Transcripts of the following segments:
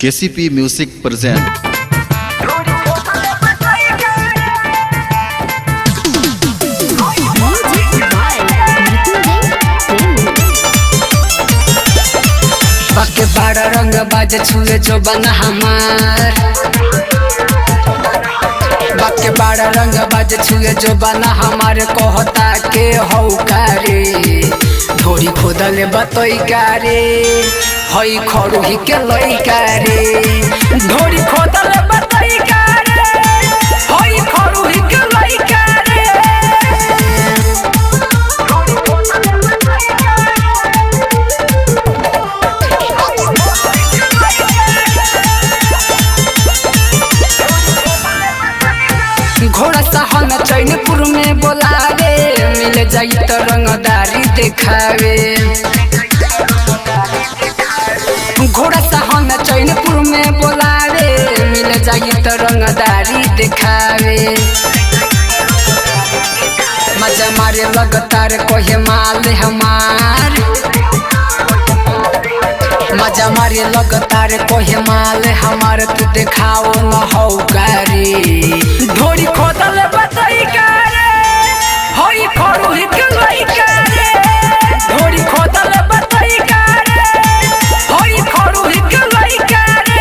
KCP Music present बाके बाड़ा रंग बाज छुए जो बना हमार। बाके बाड़ा रंग बाज छुए जो बना हमार कहता के हौ कारे ढोरी खोदले बतई कारे हई खड़ुही के लई कारे ढोरी खोदले बतई कारे हई खड़ुही के लई कारे। घोड़ा सहन चैनपुर में बोलावे मिल जाई तो रंगदारी देखावे। घोड़ा सहन चैनपुर में बोलावे मिल जाई तो रंगदारी देखावे। मजा मारे लगातार कोहे माल हमार मजा मारे लगातार कोहे माल हमार तू देखाओ न हौ गारी ढोरी खोदल बतई कारे हई खड़ुही के लई कारे ढोरी खोदल बतई कारे हई खड़ुही के लई कारे।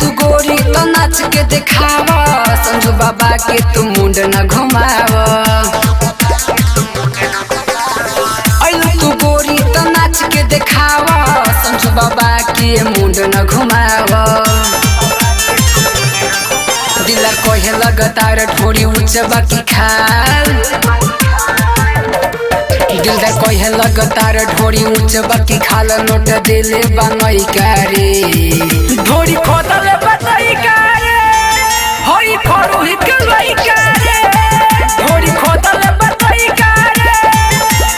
तू गोरी तो नाच के देखावा संजू बाबा के तू मुंड न घुमावा। तू गोरी तो नाच के देखावा संजू बाबा के मुंड न घुमावा। दिला कोहे लगातार ढोरी ऊंच बाकी खाल दिलदा कोहे लगातार ढोरी ऊंच बाकी खाल नोट दिले बनई कारे ढोरी खोदल बतई कारे हई खड़ुही के लई कारे ढोरी खोदल बतई कारे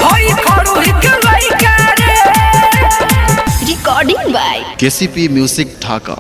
हई खड़ुही के लई कारे। Recording by KCP Music Dhaka।